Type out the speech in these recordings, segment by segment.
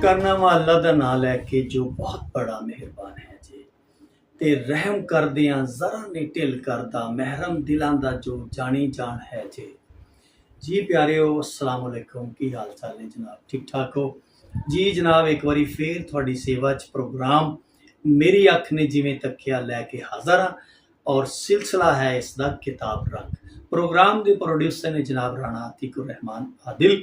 करना वा अल्लाह दा नाम लैके जो बहुत बड़ा मेहरबान है जी ते रहम करदियां जरा नहीं ढिल करदा महरम दिलां दा जो जानी जान है जी प्यारे हो अस्सलाम वालेकुम की हाल चाल ने जनाब ठीक ठाक हो जी जनाब एक बारी फिर थोड़ी सेवा च प्रोग्राम मेरी अख ने जिमें तकिया लैके हाज़र हाँ और सिलसिला है इसका किताब रंग प्रोग्राम के प्रोड्यूसर ने जनाब राणा अतीकुर रहमान आदिल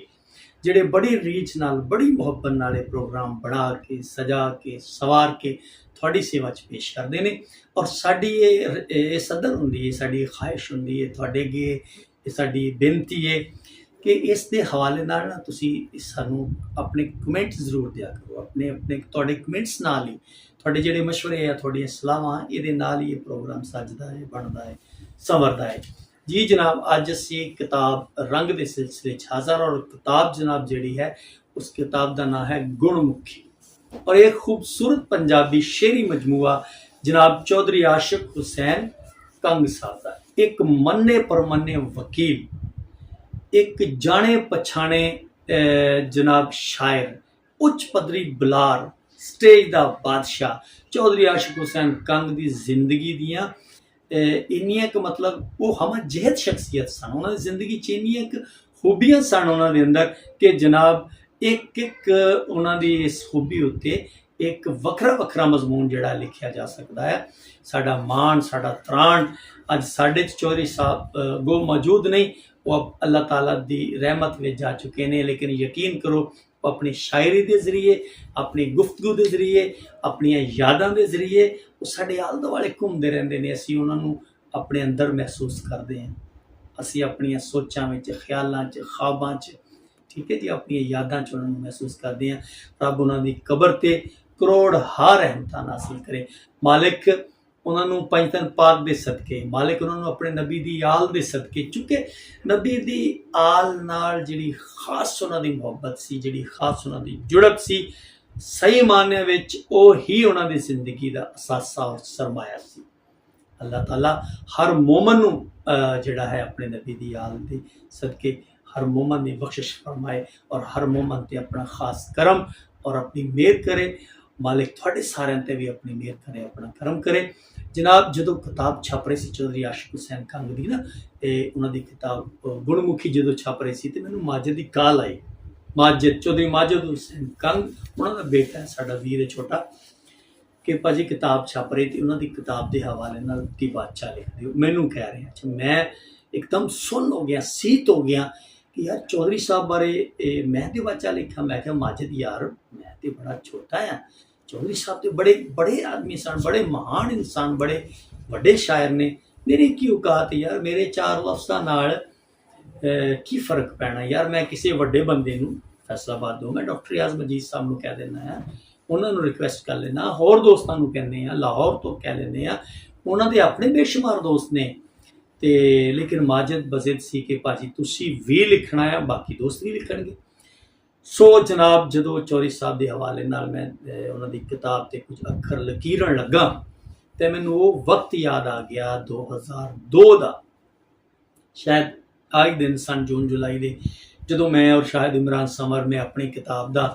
ਜਿਹੜੇ बड़ी रीच नाल बड़ी मुहब्बत नाले प्रोग्राम बना के सजा के सवार के थोड़ी सेवा च पेश करते हैं और साड़ी ये सदर होंगी साड़ी ख्वाहिश होंगी है थोड़े अगे साड़ी बेनती है कि इस दे हवाले नाल ना तुसी सानू अपने कमेंट जरूर दिया करो अपने अपने थोड़े कमेंट्स नाल ही थोड़े जेडे मशवरे या थोड़ियां सलाहां ये नाल ही प्रोग्राम सजदा है बनता है संवरदा है जी जनाब अज असी किताब रंग के सिलसिले हाज़र और किताब जनाब जी है उस किताब का नाम है गुणमुखी और एक खूबसूरत पंजाबी शेरी मजमुआ जनाब चौधरी आशिक हुसैन कंग साहब का एक मन्ने परमन्ने वकील एक जाने पछाने जनाब शायर उच्च पदरी बुलार स्टेज का बादशाह चौधरी आशिक हुसैन कंग की जिंदगी दियाँ इन्नियां क मतलब वो हम जहद शख्सियत सन उन्होंने जिंदगी च इन्नियां क खूबियां सन उन्होंने अंदर कि जनाब एक एक उन्होंने इस खूबी उत्ते एक वखरा वखरा मजमून जिहड़ा लिखा जा सकता है साडा मान साडा त्राण अज साडे चौधरी साहब गो मौजूद नहीं वो अल्लाह ताला दी रहमत में जा चुके हैं लेकिन यकीन करो वो अपनी शायरी के जरिए अपनी गुफ्तगू के जरिए अपन यादों के जरिए वो साढ़े आल दुआले घूमते रहते हैं असी उन्होंने अपने अंदर महसूस करते हैं असी अपन सोचों में ख्यालों ख्वाबों ठीक है जी अपन यादों उन्होंने महसूस करते हैं रब उन्होंने कबर ते करोड़ हार रहमत हासिल करे मालिक उन्होंने पंजतन पाक दे सदके मालिक उन्होंने अपने नबी दी आल दे सदके चूँकि नबी दी आल नाल जिहड़ी खास उन्होंने मुहब्बत सी जिहड़ी खास उन्होंने जुड़प सी सही मायने विच ओ ही उन्होंने जिंदगी का असासा और सरमाया सी अल्लाह ताला हर मोमन नूं जिहड़ा है अपने नबी दी आल दे सदके हर मोमन की बख्शिश फरमाए और हर मोमन ते अपना खास करम और अपनी मेहर करे मालिक थोड़े सारे ते भी अपनी मेहर करे अपना करम करे जनाब जो किताब छप रही सी चौधरी आशिक हुसैन कंग की ना उन्होंने किताब गुणमुखी जो छप रही सी तो मैंने माजिद की कॉल आई माजिद चौधरी माजिद हुसैन कंग उन्होंने बेटा है साडा वीर है छोटा कि भाजी किताब छप रही थी उन्होंने किताब के हवाले नाल की बादशाह लिख दी मैनू कह रहे हैं अच्छा मैं एकदम सुन हो गया सीत हो गया कि यार चौधरी साहब बारे मैं तो बादशाह लिखा मैं क्या माजिद यार मैं तो बड़ा छोटा है चौधरी साहब तो बड़े बड़े आदमी सन बड़े महान इंसान बड़े बड़े शायर ने मेरी की औकात यार मेरे चार लफ्ज़ां नाल की फर्क पैना यार मैं किसी वड्डे बंदे नूं फैसलाबाद दो मैं डॉक्टर रियाज मजीद साहब नूं कह देना है उन्होंने रिक्वेस्ट कर लेना होर दोस्तों नूं कहने हैं लाहौर तो कह लेने उन्होंने अपने बेशुमार दोस्त ने ते लेकिन माजिद बजिद सी कि भाजी तुसी भी लिखना है बाकी दोस्त भी लिखणगे सो जनाब जो चौधरी साहब के हवाले नाल मैं उन्होंने किताब से कुछ अखर लकीरन लगा तो मैनू वो वक्त याद आ गया 2002 का शायद आज दिन सन जून जुलाई दे जो मैं और शायद इमरान समर में अपनी किताब का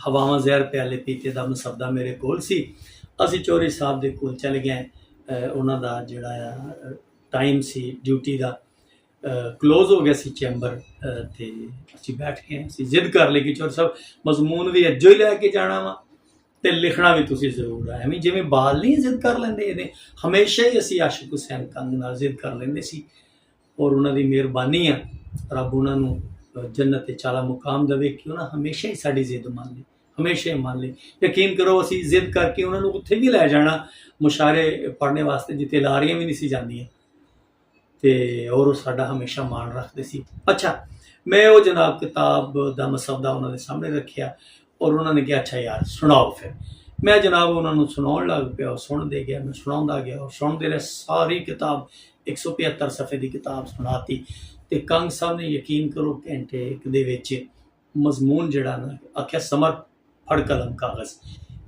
हवावां जहर प्याले पीते का मसबदा मेरे कोल सी असी चौधरी साहब के कोल चले गए उन्हों का जोड़ा टाइम सी ड्यूटी का क्लोज हो गया सी चैंबर तो असी बैठ गए असी जिद कर ली कि चौधरी साहब मजमून भी अजो ही लैके जाना वा तो लिखना भी तुसी जरूर है एवं जिमें बाल नहीं जिद कर लेंदे हमेशा ही असी आशिक हुसैन कंग नाल जिद कर लेंदे सी और उन्होंने मेहरबानी है रब उन्होंने जन्नत चाला मुकाम देवे कि उन्हें हमेशा ही साड़ी जिद मान ली हमेशा ही मान ली यकीन करो असी जिद करके उन्होंने उत्थे भी लै जाना मुशारे पढ़ने वास्ते जिते लारियां भी नहीं सी जांदियां ते और वो साडा हमेशा मान रखते सी अच्छा मैं वो जनाब किताब का मसवदा उन्होंने सामने रखिया और उन्होंने कहा अच्छा यार सुनाओ फिर मैं जनाब उन्होंने सुनाउण लग पिया सुनते गया मैं सुनाउंदा गया और सुनते रहे सारी किताब 175 सफ़े की किताब सुनाती तो कंग साहब ने यकीन करो घंटे एक दे विच मजमून जिहड़ा ना आख्या समर फड़ कलम कागज़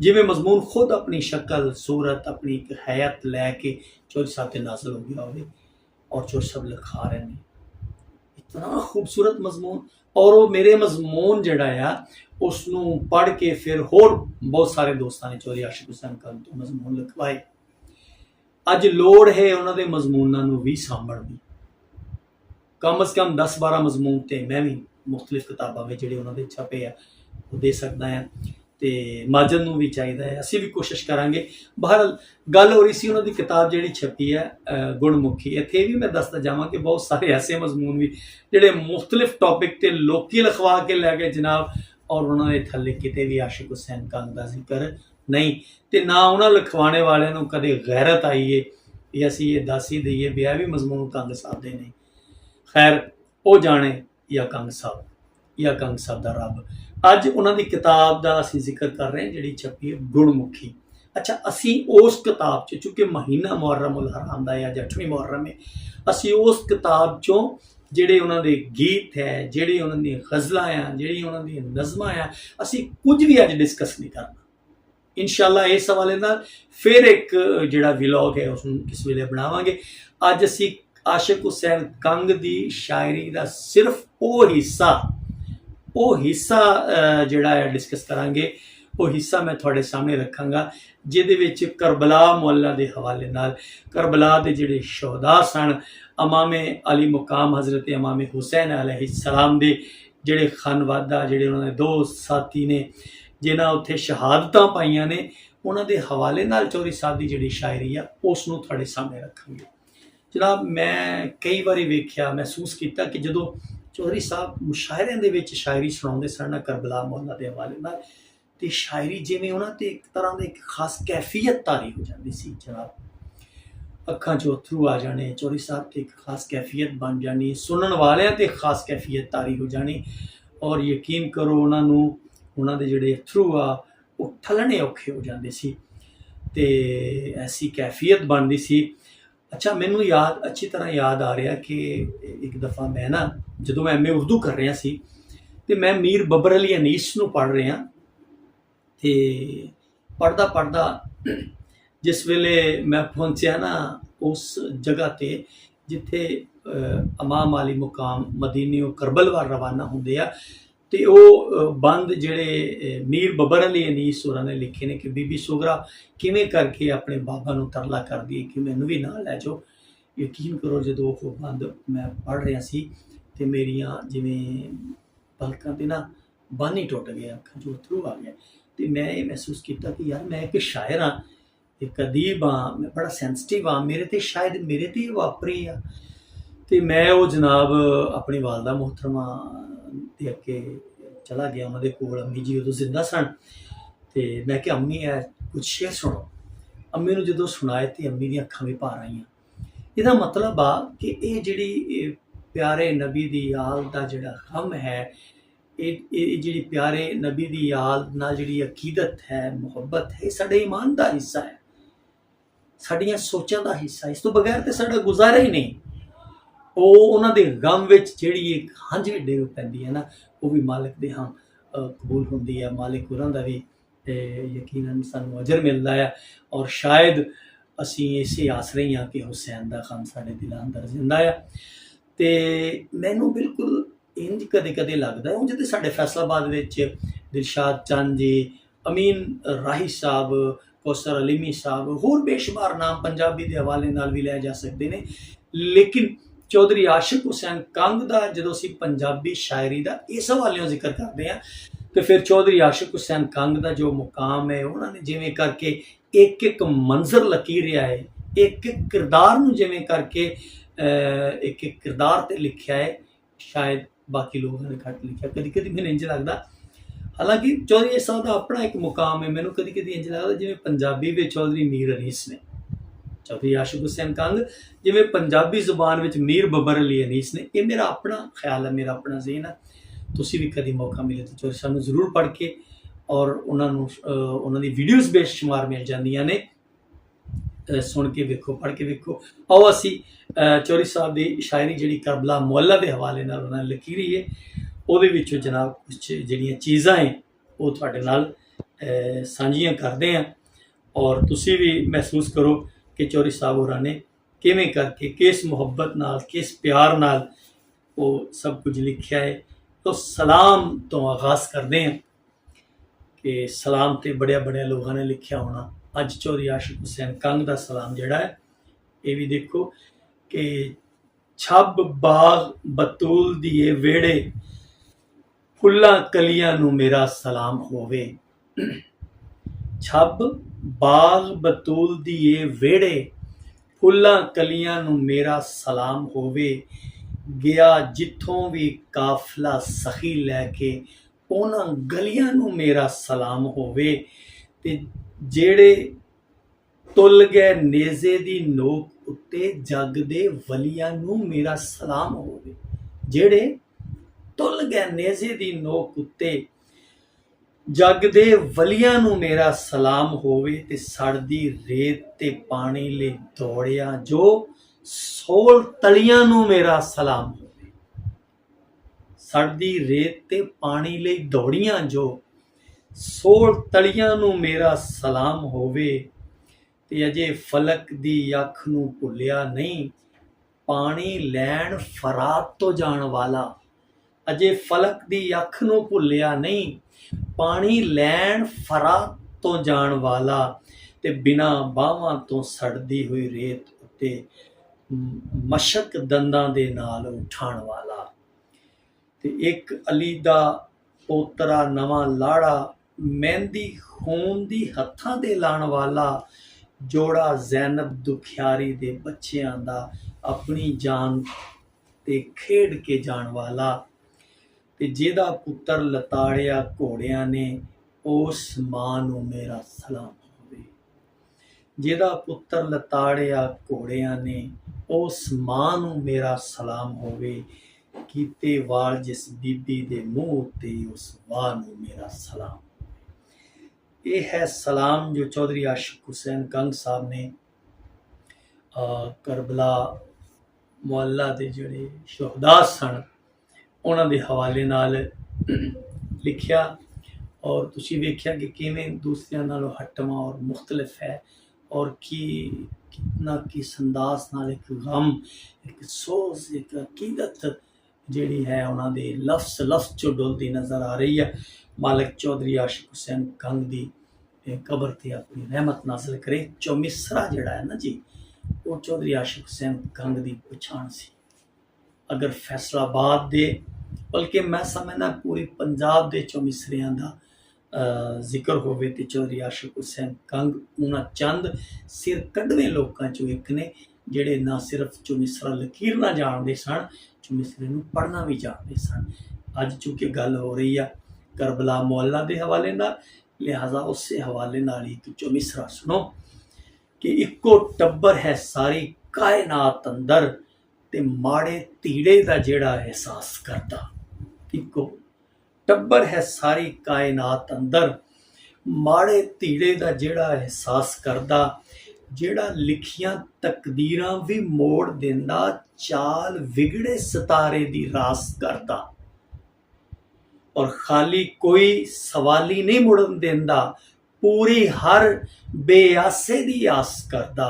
जिमें मजमून खुद अपनी शक्ल सूरत अपनी एक हैत लैके चौधरी साहब ते नाज़िल हो गया हो और चौधरी साहब लिखा रहे हैं इतना खूबसूरत मजमून, और वो मेरे मजमून जड़ा आ उसनों पढ़ के फिर होर बहुत सारे दोस्तों ने चौधरी आशिक हुसैन कंग तो मजमून लिखवाए। अज लोड़ है उन्होंने मजमूनों को भी सामभण की, कम अज़ कम 10-12 मजमून तो मैं भी मुख्तलिफ किताबों में जोड़े उन्होंने छपे आ वो दे सकता है, तो माजद नूं भी चाहिए है, असी भी कोशिश करांगे। बहरहाल गल हो रही सी उन्होंने किताब जी छपी है गुणमुखी, इत्थे भी मैं दसदा जावां कि बहुत सारे ऐसे मजमून भी जोड़े मुख्तलिफ टॉपिक ते लोकी लिखवा के लै गए जनाब, और उन्होंने थल्ले किते भी आशिक हुसैन कंग का जिक्र नहीं, तो ना उन्होंने लिखवाने वाले को कदे गैरत आई है भी असी ये दस ही दईए भी यह भी मजमून कंग साहब दे नहीं। खैर वो जाने या कंग साहब का रब। अज उन्होंने किताब का असी जिक्र कर रहे हैं जी छपी है गुणमुखी। अच्छा, असी उस किताब चूँकि महीना मुहर्रम उल हराम का या 8वीं मुहर्रम है, असी उस किताब चों ਜਿਹੜੇ ਉਹਨਾਂ ਦੇ गीत है, ਜਿਹੜੀ ਉਹਨਾਂ ਦੀਆਂ गज़लां आ, ਜਿਹੜੀ ਉਹਨਾਂ ਦੀਆਂ नज़मां आ, ਅਸੀਂ कुछ भी अज डिस्कस नहीं करना। इंशाअल्लाह इस हवाले नाल फिर एक जिहड़ा विलॉग है उसनूं किस वेले बनावांगे। अज असी आशिक हुसैन कंग दी शायरी का सिर्फ वो हिस्सा जिहड़ा है डिस्कस करांगे। वो हिस्सा मैं तुहाडे सामने रखांगा जिहदे विच करबला मुअल्ला दे हवाले नाल करबला दे जिहड़े शोहदा सन, इमाम अली मुकाम हज़रत इमाम हुसैन अलैहिस्सलाम दे जिहड़े खानवादा जिहड़े उन्होंने दो साथी ने जिन्हां उत्थे शहादतां पाईयां ने, उन्हां दे हवाले नाल चौधरी साहब की जिहड़ी शायरी आ उसनूं तुहाडे सामने रखांगे। जनाब मैं कई बारी वेख्या महसूस किया कि जदों चौधरी साहब मुशायरिਆਂ ਦੇ ਵਿੱਚ शायरी सुणाउंदे सन करबला मुअल्ला दे हवाले नाल, ते शायरी जिवें उन्हां ते एक तरह की एक खास कैफियत तारी हो जाती सी जनाब, अखां चों अथरू आ जाने, चौधरी साहब ते एक खास कैफियत बन जानी, सुनन वालियां ते खास कैफियत तारी हो जानी, और यकीन करो उन्होंने उन्होंने जिहड़े अथरू आ वो ठलने औखे हो जाते सी, ते ऐसी कैफियत बनती सी। अच्छा, मैनू याद अच्छी तरह याद आ रहा कि एक दफ़ा मैं ना जदों मैं MA उर्दू कर रहा सी ते मैं मीर बबर अली अनीस नूं पढ़ रहा, ते पढ़दा जिस वेले मैं पहुंचा ना उस जगह ते जिथे इमाम अली मुकाम मदीने करबल वाल रवाना होंदे आ, ते वो बंद जिहड़े मीर बबर अली अनीस होरां ने लिखे ने कि बीबी सुगरा किवें करके अपने बाबा नूं तरला करदी है कि मैनूं भी नाल लै जाओ। यकीन करो जदों वो बंद मैं पढ़ रहा सी ते मेरियां जिवें पलकां ते ना बन ही टुट गया, अखां चों अथरू आ गया, ते मैं ये महसूस किया कि यार मैं एक शायर हाँ, एक अदीब हाँ, मैं बड़ा सेंसिटिव हाँ, मेरे ते शायद मेरे ते वापरी आ। तो मैं वो जनाब अपनी वालदा मोहतरमा दे अगे चला गया, उन्होंने कोल अम्मी जी उदों जिंदा सन, तो मैं क्या अम्मी है कुछ शेर सुनो। अम्मी नूं जदों सुनाए तो अम्मी दी अखां भी भर आईयां। इहदा मतलब आ कि ये जिहड़ी प्यारे नबी दी आल दा जिहड़ा गम है, ये जिहड़ी प्यारे नबी दी आल नाल जिहड़ी अकीदत है, मुहब्बत है, साडे ईमान दा हिस्सा है, साडियां सोचां दा हिस्सा, इस तो बगैर तो साडा गुजारा ही नहीं। वो उन्हां दे गम विच जिहड़ी एक हंझ डिग पैंदी है ना, वो भी मालिक दे हाँ कबूल होंदी है, मालिक उन्हां दा भी यकीनन सानूं अजर मिलदा है, और शायद असी इसे आसरे ही हाँ कि हुसैन दा गम साडे दिलां अंदर जिंदा है। तो मैनू बिल्कुल इंज कदे कदे लगता है, उंज तो साडे फैसलाबाद विच दिलशाद चंद जी, अमीन राही साहब, कौसर अलीमी साहब, होर बेशुमार नाम पंजाबी के हवाले नाल भी लै जा सकते हैं, लेकिन चौधरी आशिक हुसैन कंग का जो असी पंजाबी शायरी का इस हवाले जिक्र करते हैं, तो फिर चौधरी आशिक हुसैन कंग का जो मुकाम है उन्होंने जिमें करके एक एक मंजर लकीरिया है, एक एक किरदार नूं जिमें करके एक एक किरदार ते लिखा है, शायद बाकी लोगों ने घट लिखा। कभी कभी मैंने इंज लगता, हालांकि चौधरी साहब का अपना एक मुकाम है, मैंने कभी कभी इंज लगता जिमें पंजाबी में चौधरी मीर अनीस ने, चौधरी आशिक हुसैन कंग जिमें पंजाबी जुबान में मीर बबर अली अनीस ने। ये मेरा अपना ख्याल है, मेरा अपना ज़हन है। तुसी भी कभी मौका मिले तो चौधरी साहब जरूर पढ़ के, और उन्होंने वीडियोज़ बेशुमार मिल जांदियां ने, सुन के वेखो, पढ़ के वेखो। आओ असी चौधरी साहब की शायरी जी करबला मुअल्ला के हवाले नाल उन्होंने लकीरी है, वो जनाब कुछ जिहड़ियां चीज़ां हैं वो तुहाडे नाल सांझियां करते हैं, और तुसी भी महसूस करो कि चौधरी साहब होरां ने किवें करके किस मुहब्बत नाल किस प्यार नाल ਉਹ ਸਭ ਕੁਝ ਲਿਖਿਆ ਹੈ। तो सलाम तो आगाज़ करते हैं कि सलाम तो बड़े बड़े लोगों ने लिखा होना। अज चौधरी आशिक हुसैन कंग का सलाम जोड़ा है ये भी देखो कि छब बाग बतूल दिए वेड़े फुल्लां कलियां नू मेरा सलाम होवे। छब बाग बतूल दिए वेड़े फुल्लां कलियां नू मेरा सलाम होवे। गया जिथों भी काफला सखी लैके उन्हां गलियां नू मेरा सलाम होवे। ते जेड़े तुल गए नेज़े दी नोक उत्ते जग दे वलियां नू मेरा सलाम होवे। जेड़े तुल गए नेज़े दी नोक उत्ते जग दे वलियां नू मेरा सलाम होवे। ते सड़दी रेत ते पानी ले दौड़िया जो सोल तलियां नू मेरा सलाम होवे। सड़दी रेत ते पानी ले दौड़ियां जो सोल तलियां नू मेरा सलाम होवे। ते अजे फलक दी अख नू भुलिया नहीं पानी लैण फरात तो जाण वाला। अजे फलक दी अख नू भुलिया नहीं पानी लैण फरात तो जाण वाला। ते बिना बावां तो सड़दी हुई रेत उत्ते मशक दंदां दे नाल उठाण वाला। ते एक अली दा पोतरा नवां लाड़ा मेहंदी खून दी हत्थां दे लाण वाला। जोड़ा ज़ैनब दुखियारी दे बच्चियां दा अपनी जान ते खेड़ के जाण वाला। ते जेदा पुत्तर लताड़िया घोड़ियां ने उस मां नू मेरा सलाम होवे। जेदा पुत्तर लताड़िया घोड़ियां ने उस मां नू मेरा सलाम होवे। कीते वाल जिस बीबी दे मुंह उत्ते उस वाह नू मेरा सलाम। ये है सलाम जो चौधरी आशिक हुसैन कंग साहब ने करबला मुहल्ला दे जिहड़े शहदा सन उन्हां दे हवाले नाल लिखिया। और तुसीं वेख्या कि किवें दूसरियां नालों हटवां और मुख्तलिफ है और कितना किस अंदाज नाल एक गम एक सोच एक अकीदत जिहड़ी है उन्हां दे लफ्ज़ चो डुलदी नज़र आ रही है। मालिक चौधरी आशिक हुसैन कंग दी कबर ते अपनी रहमत नाज़िल करे। चौमिसरा जिहड़ा है ना जी वो चौधरी आशिक हुसैन कंग दी पछाण सी। अगर फैसलाबाद दे बल्कि मैं समझना पूरी पंजाब दे चौमिसरियां दा जिक्र होवे ते चौधरी आशिक हुसैन कंग उन्हां चंद सिर कढ़वे लोकां चों एक ने जिहड़े ना सिर्फ चौमिसरा लकीर ना जानदे सन चौमिसरे नूं पढ़ना भी जानदे सन। अज चूंकि गल हो रही है करबला मुहल्ला दे हवाले नाल लिहाजा उस हवाले नाल ही चौमिसरा सुनो कि इक्को टब्बर है सारी कायनात अंदर ते माड़े धीड़े दा जेड़ा एहसास करदा। इक्को टब्बर है सारी कायनात अंदर माड़े धीड़े दा जेड़ा एहसास करदा। जेड़ा लिखियां तकदीरां भी मोड़ देंदा चाल विगड़े सितारे दी रास करदा। और खाली कोई सवाली नहीं मुड़न देंदा पूरी हर बेआसे दी आस करदा।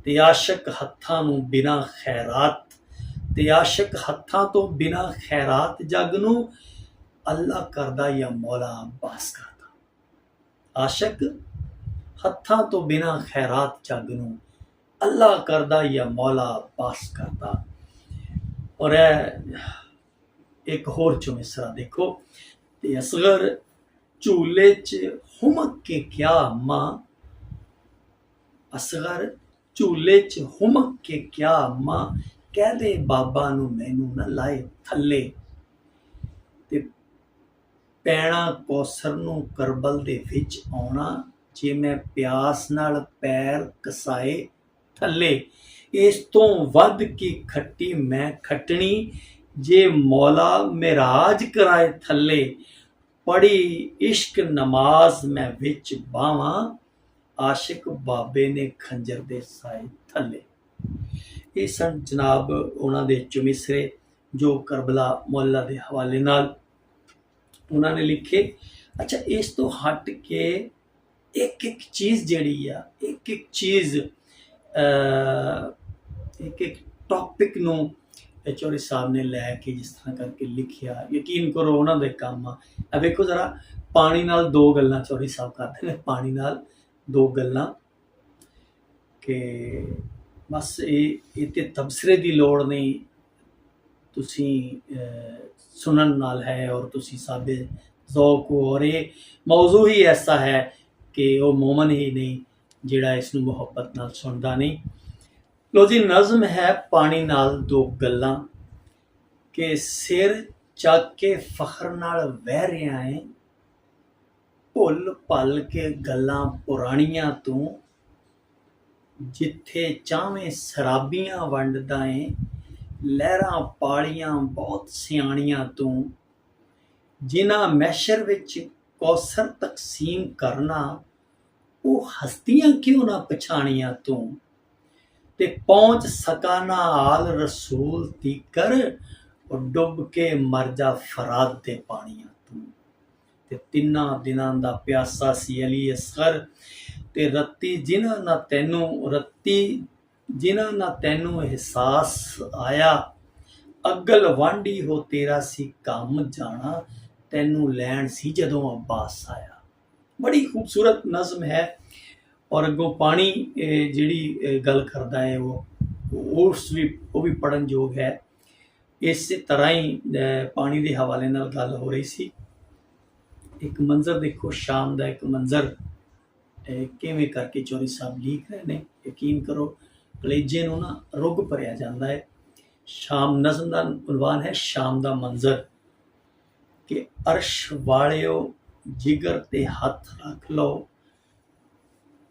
ते आशिक हत्थां नूं बिना खैरात ते आशिक हत्थां तो बिना खैरात जग नूं अल्लाह करदा या मौला अब्बास करदा। आशिक हत्थां तो बिना खैरात जग नूं अल्लाह करदा या मौला अब्बास करदा। और एक होर चौमिसरा देखो ते असगर झूले च हुमक के क्या अम्मा। असगर झूले च हुमक के क्या अम्मा कह दे बाबा नू मैनू ना लाए थल्ले। ते पैणा कौसर नू करबल दे विच आउणा जे मैं प्यास नाल पैर कसाए थल्ले। इस तो वध की खट्टी मैं खटनी जे मौला मेराज कराए थल्ले। पढ़ी इश्क नमाज मैं विच बावां आशिक बाबे ने खंजर दे साए थल्ले। ये सन जनाब उन्हां दे चौमिसरे जो करबला मुहल्ला दे हवाले नाल उन्होंने लिखे। अच्छा इस तो हट के एक एक चीज़ जड़ी आ एक एक चीज़ एक एक टॉपिक नू ਚੌਧਰੀ ਸਾਹਿਬ ਨੇ ਲੈ ਕੇ ਜਿਸ ਤਰ੍ਹਾਂ ਕਰਕੇ ਲਿਖਿਆ, ਯਕੀਨ ਕਰੋ ਉਹਨਾਂ ਦੇ ਕੰਮ ਆ। ਵੇਖੋ ਜ਼ਰਾ, ਪਾਣੀ ਨਾਲ ਦੋ ਗੱਲਾਂ ਚੌਧਰੀ ਸਾਹਿਬ ਕਰਦੇ ਨੇ, ਪਾਣੀ ਨਾਲ ਦੋ ਗੱਲਾਂ ਕਿ ਬਸ ਇਹ ਤੇ ਤਬਸਰੇ ਦੀ ਲੋੜ ਨਹੀਂ, ਤੁਸੀਂ ਸੁਣਨ ਨਾਲ ਹੈ ਔਰ ਤੁਸੀਂ ਸਾਡੇ ਜ਼ੌਕ ਹੋ। ਔਰ ਇਹ ਮੌਜ਼ੂ ਹੀ ਐਸਾ ਹੈ ਕਿ ਉਹ ਮੋਮਨ ਹੀ ਨਹੀਂ ਜਿਹੜਾ ਇਸ ਨੂੰ ਮੁਹੱਬਤ ਨਾਲ ਸੁਣਦਾ ਨਹੀਂ। ਲੋ ਜੀ, ਨਜ਼ਮ ਹੈ ਪਾਣੀ ਨਾਲ ਦੋ ਗੱਲਾਂ ਕਿ ਸਿਰ ਚੱਕ ਕੇ ਫਖਰ ਨਾਲ ਵਹਿ ਰਿਹਾ ਏ, ਭੁੱਲ ਭੱਲ ਕੇ ਗੱਲਾਂ ਪੁਰਾਣੀਆਂ ਤੂੰ, ਜਿੱਥੇ ਚਾਹਵੇਂ ਸ਼ਰਾਬੀਆਂ ਵੰਡਦਾ ਏ, ਲਹਿਰਾਂ ਪਾਲੀਆਂ ਬਹੁਤ ਸਿਆਣੀਆਂ ਤੂੰ, ਜਿਨ੍ਹਾਂ ਮੈਸ਼ਰ ਵਿੱਚ ਕੌਸਰ ਤਕਸੀਮ ਕਰਨਾ, ਉਹ ਹਸਤੀਆਂ ਕਿਉਂ ਨਾ ਪਛਾਣੀਆਂ ਤੂੰ, ਤੇ ਪਹੁੰਚ ਸਕਾ ਨਾ ਹਾਲ ਰਸੂਲ ਤੀਕਰ, ਉਹ ਡੁੱਬ ਕੇ ਮਰ ਜਾ ਫਰਾਦ ਦੇ ਪਾਣੀਆਂ ਤੂੰ। ਤੇ ਤਿੰਨਾਂ ਦਿਨਾਂ ਦਾ ਪਿਆਸਾ ਸੀ ਅਲੀ ਅਸਗਰ, ਤੇ ਰੱਤੀ ਜਿਨ੍ਹਾਂ ਨਾ ਤੈਨੂੰ ਅਹਿਸਾਸ ਆਇਆ, ਅਗਲ ਵਾਂਢੀ ਹੋ ਤੇਰਾ ਸੀ ਕੰਮ ਜਾਣਾ, ਤੈਨੂੰ ਲੈਣ ਸੀ ਜਦੋਂ ਅब्बास ਆਇਆ। ਬੜੀ ਖੂਬਸੂਰਤ ਨਜ਼ਮ ਹੈ। ਔਰ ਅੱਗੋਂ ਪਾਣੀ ਜਿਹੜੀ ਗੱਲ ਕਰਦਾ ਹੈ ਉਹ ਵੀ ਪੜ੍ਹਨ ਯੋਗ ਹੈ। ਇਸੇ ਤਰ੍ਹਾਂ ਹੀ ਪਾਣੀ ਦੇ ਹਵਾਲੇ ਨਾਲ ਗੱਲ ਹੋ ਰਹੀ ਸੀ। ਇੱਕ ਮੰਜ਼ਰ ਦੇਖੋ, ਸ਼ਾਮ ਦਾ ਇੱਕ ਮੰਜ਼ਰ ਕਿਵੇਂ ਕਰਕੇ ਚੌਧਰੀ ਸਾਹਿਬ ਲਿਖ ਰਹੇ ਨੇ, ਯਕੀਨ ਕਰੋ ਕਲੇਜੇ ਨੂੰ ਨਾ ਰੁੱਗ ਭਰਿਆ ਜਾਂਦਾ ਹੈ। ਸ਼ਾਮ ਨਜ਼ਮ ਦਾ ਉਨਵਾਨ ਹੈ ਸ਼ਾਮ ਦਾ ਮੰਜ਼ਰ ਕਿ ਅਰਸ਼ ਵਾਲਿਓ ਜਿਗਰ ਤੇ ਹੱਥ ਰੱਖ ਲਓ,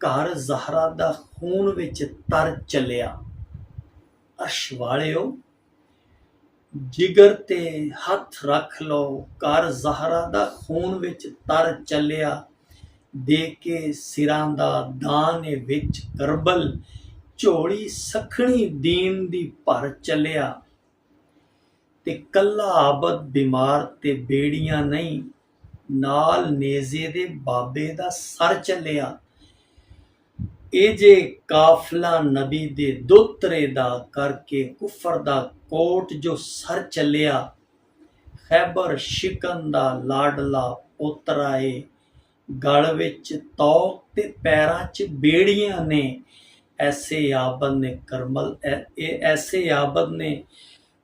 ਘਰ ਜ਼ਹਰਾ ਦਾ ਖੂਨ ਵਿੱਚ ਤਰ ਚੱਲਿਆ। ਅਰਸ਼ ਵਾਲਿਓ ਜਿਗਰ ਤੇ ਹੱਥ ਰੱਖ ਲਓ, ਘਰ ਜ਼ਹਰਾ ਦਾ ਖੂਨ ਵਿੱਚ ਤਰ ਚੱਲਿਆ, ਦੇ ਕੇ ਸਿਰਾਂ ਦਾ ਦਾਨ ਵਿੱਚ ਕਰਬਲ, ਝੋਲੀ ਸਖਣੀ ਦੀਨ ਦੀ ਭਰ ਚੱਲਿਆ। ਤੇ ਕੱਲਾ ਆਬਦ ਬਿਮਾਰ ਤੇ ਬੇੜੀਆਂ ਨਹੀਂ, ਨਾਲ ਨੇਜ਼ੇ ਦੇ ਬਾਬੇ ਦਾ ਸਰ ਚੱਲਿਆ। ਇਹ ਜੇ ਕਾਫਲਾ ਨਬੀ ਦੇ ਦੋਤਰੇ ਦਾ ਕਰਕੇ, ਕੁਫਰ ਦਾ ਕੋਟ ਜੋ ਸਰ ਚੱਲਿਆ, ਖੈਬਰ ਸ਼ਿਕਨ ਦਾ ਲਾਡਲਾ ਪੋਤਰਾ ਏ, ਗਲ ਵਿੱਚ ਤੌਕ ਤੇ ਪੈਰਾਂ 'ਚ ਬੇੜੀਆਂ ਨੇ, ਐਸੇ ਆਬਦ ਨੇ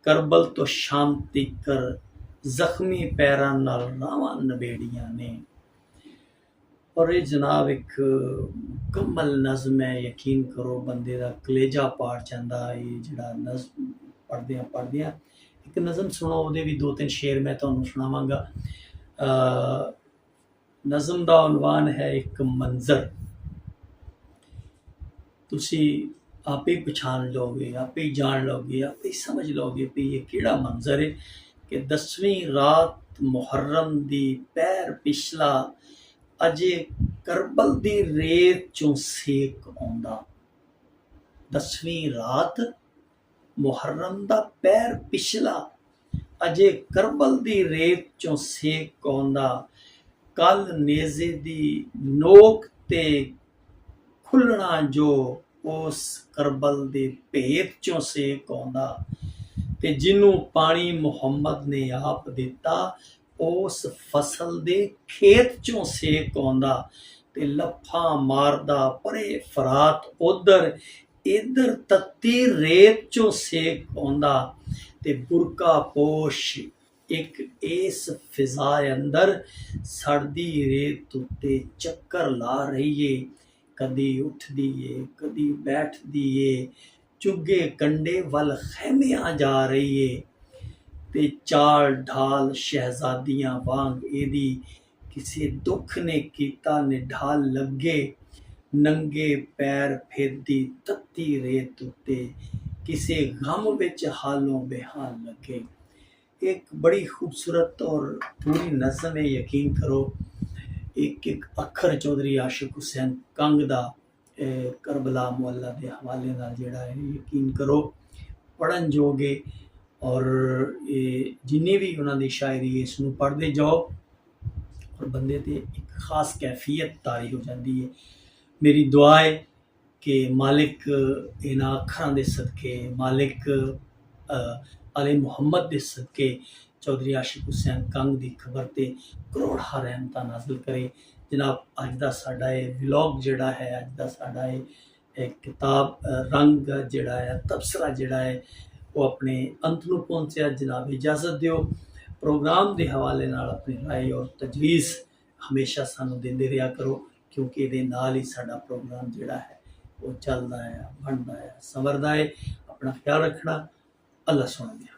ਕਰਬਲ ਤੋਂ ਸ਼ਾਮ ਤੀਕਰ, ਜ਼ਖਮੀ ਪੈਰਾਂ ਨਾਲ ਰਾਵਾਂ ਨਬੇੜੀਆਂ ਨੇ। ਔਰ ਇਹ ਜਨਾਬ ਇੱਕ ਮੁਕੰਮਲ ਨਜ਼ਮ ਹੈ, ਯਕੀਨ ਕਰੋ ਬੰਦੇ ਦਾ ਕਲੇਜਾ ਪਾੜ ਜਾਂਦਾ। ਇਹ ਜਿਹੜਾ ਨਜ਼ਮ ਪੜ੍ਹਦਿਆਂ ਇੱਕ ਨਜ਼ਮ ਸੁਣੋ, ਉਹਦੇ ਵੀ ਦੋ ਤਿੰਨ ਸ਼ੇਰ ਮੈਂ ਤੁਹਾਨੂੰ ਸੁਣਾਵਾਂਗਾ। ਨਜ਼ਮ ਦਾ ਉਨਵਾਨ ਹੈ ਇੱਕ ਮੰਜ਼ਰ। ਤੁਸੀਂ ਆਪੇ ਪਛਾਣ ਲਓਗੇ, ਆਪੇ ਹੀ ਜਾਣ ਲਓਗੇ, ਆਪੇ ਹੀ ਸਮਝ ਲਓਗੇ ਵੀ ਇਹ ਕਿਹੜਾ ਮੰਜ਼ਰ ਹੈ ਕਿ 10ਵੀਂ ਰਾਤ ਮੁਹर्रम ਦੀ ਪੈਰ ਪਿਛਲਾ, ਅਜੇ ਕਰਬਲ ਦੀ ਰੇਤ ਚੋਂ ਸੇਕ ਆਉਂਦਾ। 10ਵੀਂ ਰਾਤ ਮੁਹर्रम ਦਾ ਪੈਰ ਪਿਛਲਾ, ਅਜੇ ਕਰਬਲ ਦੀ ਰੇਤ ਚੋਂ ਸੇਕ ਆਉਂਦਾ। ਕੱਲ ਨੇਜ਼ੇ ਦੀ ਨੋਕ ਤੇ ਖੁੱਲਣਾ, ਜੋ ਉਸ ਕਰਬਲ ਦੇ ਭੇਤ ਚੋਂ ਸੇਕ ਆਉਂਦਾ। ਤੇ ਜਿਹਨੂੰ ਪਾਣੀ ਮੁਹੰਮਦ ਨੇ ਆਪ ਦਿੱਤਾ, ਉਸ ਫਸਲ ਦੇ ਖੇਤ ਚੋਂ ਸੇਕ ਆਉਂਦਾ। ਤੇ ਲੱਫਾਂ ਮਾਰਦਾ ਪਰੇ ਫਰਾਤ ਉਧਰ, ਇੱਧਰ ਤੱਤੀ ਰੇਤ ਚੋਂ ਸੇਕ ਆਉਂਦਾ। ਤੇ ਬੁਰਕਾ ਪੋਸ਼ ਇੱਕ ਇਸ ਫਿਜ਼ਾ ਅੰਦਰ, ਸੜਦੀ ਰੇਤ ਉੱਤੇ ਚੱਕਰ ਲਾ ਰਹੀ ਏ, ਕਦੀ ਉੱਠਦੀ ਏ ਕਦੀ ਬੈਠਦੀ ਏ, ਚੁੱਗੇ ਕੰਡੇ ਵੱਲ ਖੈਮਿਆਂ ਜਾ ਰਹੀ ਏ। ਤੇ ਚਾਲ ਢਾਲ ਸ਼ਹਿਜ਼ਾਦੀਆਂ ਵਾਂਗ ਇਹਦੀ, ਕਿਸੇ ਦੁੱਖ ਨੇ ਕੀਤਾ ਨਿਢਾਲ ਲੱਗੇ। ਨੰਗੇ ਪੈਰ ਫਿਰਦੀ ਤੱਤੀ ਰੇਤ ਉੱਤੇ, ਕਿਸੇ ਗਮ ਵਿੱਚ ਹਾਲੋਂ ਬੇਹਾਲ ਲੱਗੇ। ਇੱਕ ਬੜੀ ਖੂਬਸੂਰਤ ਔਰ ਪੂਰੀ ਨਜ਼ਮ ਹੈ, ਯਕੀਨ ਕਰੋ। ਇੱਕ ਅੱਖਰ ਚੌਧਰੀ ਆਸ਼ਿਕ ਹੁਸੈਨ ਕੰਗ ਦਾ ਕਰਬਲਾ ਮੁਹੱਲਾ ਦੇ ਹਵਾਲੇ ਨਾਲ ਜਿਹੜਾ ਹੈ, ਯਕੀਨ ਕਰੋ ਪੜ੍ਹਨ ਜੋਗੇ। ਔਰ ਇਹ ਜਿੰਨੀ ਵੀ ਉਹਨਾਂ ਦੀ ਸ਼ਾਇਰੀ ਇਸ ਨੂੰ ਪੜ੍ਹਦੇ ਜਾਓ ਔਰ ਬੰਦੇ 'ਤੇ ਇੱਕ ਖਾਸ ਕੈਫੀਅਤ ਤਾਰੀ ਹੋ ਜਾਂਦੀ ਹੈ। ਮੇਰੀ ਦੁਆ ਹੈ ਕਿ ਮਾਲਿਕ ਇਹਨਾਂ ਅੱਖਰਾਂ ਦੇ ਸਦਕੇ, ਮਾਲਿਕ आले मुहम्मद दे सदके चौधरी आशिक हुसैन कंग दी खबर ते करोड़ां रहमतां नाज़िल करे। जनाब अज दा साडा ये व्लॉग जिहड़ा है, अज दा साडा ये किताब रंग जिहड़ा है, तबसरा जिहड़ा है वो अपने अंत नूं पहुंचिया। जनाब इजाज़त दिओ, प्रोग्राम के हवाले नाल अपनी राय और तजवीज़ हमेशा सानू देंदे रहा करो, क्योंकि ये नाल ही साडा प्रोग्राम जिहड़ा है वो चलदा है, बनदा है, संवरदा है। अपना ख्याल रखना। अल्लाह सुन लिया।